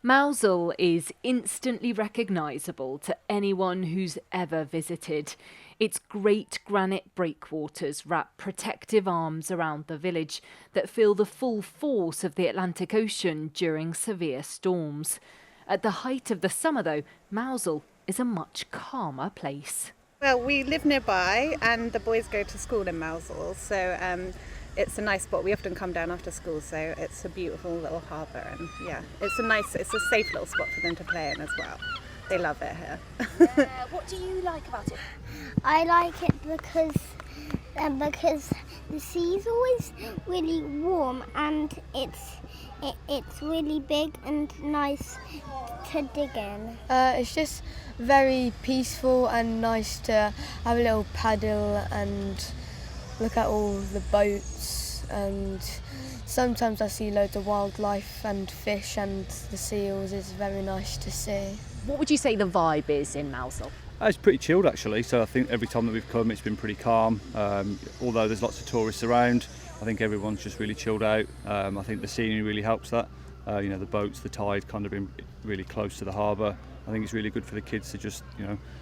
Mousehole is instantly recognisable to anyone who's ever visited. Its great granite breakwaters wrap protective arms around the village that feel the full force of the Atlantic Ocean during severe storms. At the height of the summer, though, Mousehole is a much calmer place. Well, we live nearby and the boys go to school in Mousehole, so it's a nice spot. We often come down after school, so it's a beautiful little harbour, and yeah, it's a safe little spot for them to play in as well. They love it here. What do you like about it? I like it because the sea's always really warm and it's really big and nice to dig in. It's just very peaceful and nice to have a little paddle and look at all the boats, and sometimes I see loads of wildlife and fish and the seals. It's very nice to see. What would you say the vibe is in Mousehole? It's pretty chilled actually, so I think every time that we've come it's been pretty calm. Although there's lots of tourists around, I think everyone's just really chilled out. I think the scenery really helps that. The boats, the tide kind of been really close to the harbour. I think it's really good for the kids to just,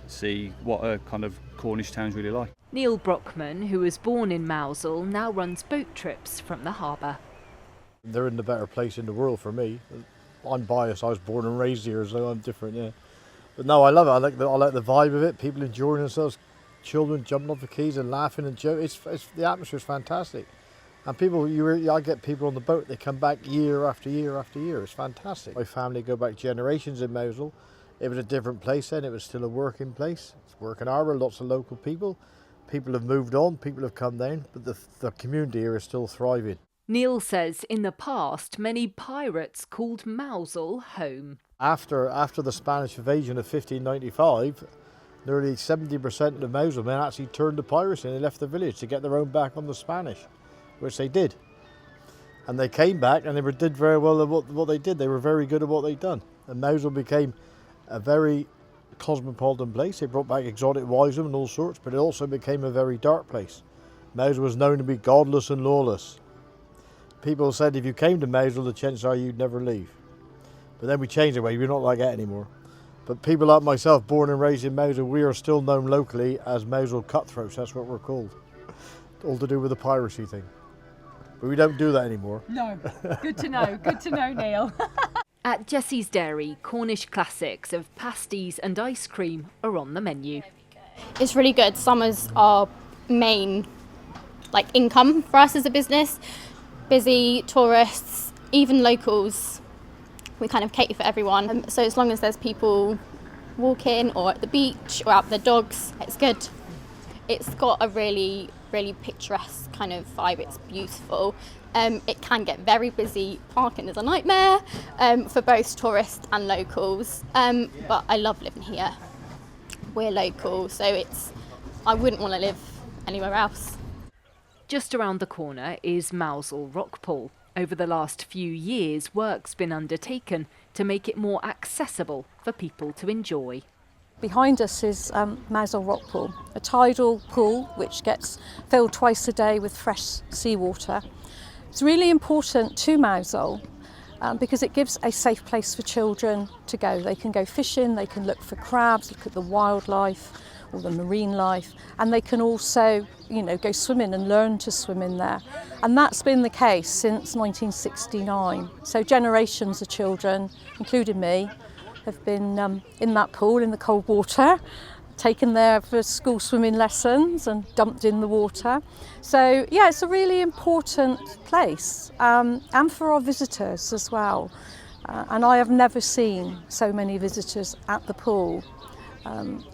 see what a kind of Cornish town's really like. Neil Brockman, who was born in Mousehole, now runs boat trips from the harbour. They're in the better place in the world for me. I'm biased, I was born and raised here, so I'm different, yeah. But no, I love it. I like the vibe of it. People enjoying themselves, children jumping off the quays and laughing and joking. It's the atmosphere's fantastic. And I get people on the boat. They come back year after year after year. It's fantastic. My family go back generations in Mousehole. It was a different place then. It was still a working place. It's a working harbour. Lots of local people. People have moved on. People have come down. But the community here is still thriving. Neil says in the past, many pirates called Mousehole home. After the Spanish invasion of 1595, nearly 70% of Mousehole men actually turned to piracy and they left the village to get their own back on the Spanish, which they did. And they came back and they did very well at what they did. They were very good at what they'd done. And Mousehole became a very cosmopolitan place. They brought back exotic wisemen and all sorts, but it also became a very dark place. Mousehole was known to be godless and lawless. People said if you came to Mousehole, the chances are you'd never leave. But then we changed the way, we're not like that anymore. But people like myself, born and raised in Mousehole, we are still known locally as Mousehole cutthroats, that's what we're called. All to do with the piracy thing. But we don't do that anymore. No, good to know, Neil. At Jessie's Dairy, Cornish classics of pasties and ice cream are on the menu. It's really good. Summer's our main income for us as a business. Busy, tourists, even locals. We kind of cater for everyone. So as long as there's people walking or at the beach or out with their dogs, it's good. It's got a really, really picturesque kind of vibe. It's beautiful. It can get very busy. Parking is a nightmare for both tourists and locals. But I love living here. We're local, so I wouldn't want to live anywhere else. Just around the corner is Mousehole Rock Pool. Over the last few years, work's been undertaken to make it more accessible for people to enjoy. Behind us is Mousehole Rock Pool, a tidal pool which gets filled twice a day with fresh seawater. It's really important to Mousehole because it gives a safe place for children to go. They can go fishing, they can look for crabs, look at the wildlife or the marine life, and they can also, go swimming and learn to swim in there. And that's been the case since 1969. So generations of children, including me, have been in that pool in the cold water, taken there for school swimming lessons and dumped in the water. So yeah, it's a really important place and for our visitors as well. And I have never seen so many visitors at the pool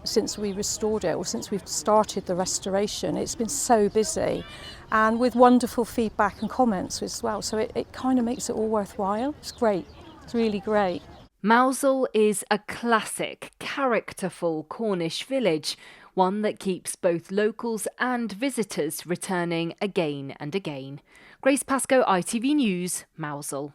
since we restored it or since we've started the restoration. It's been so busy and with wonderful feedback and comments as well. So it kind of makes it all worthwhile. It's great. It's really great. Mousehole is a classic, characterful Cornish village, one that keeps both locals and visitors returning again and again. Grace Pascoe, ITV News, Mousehole.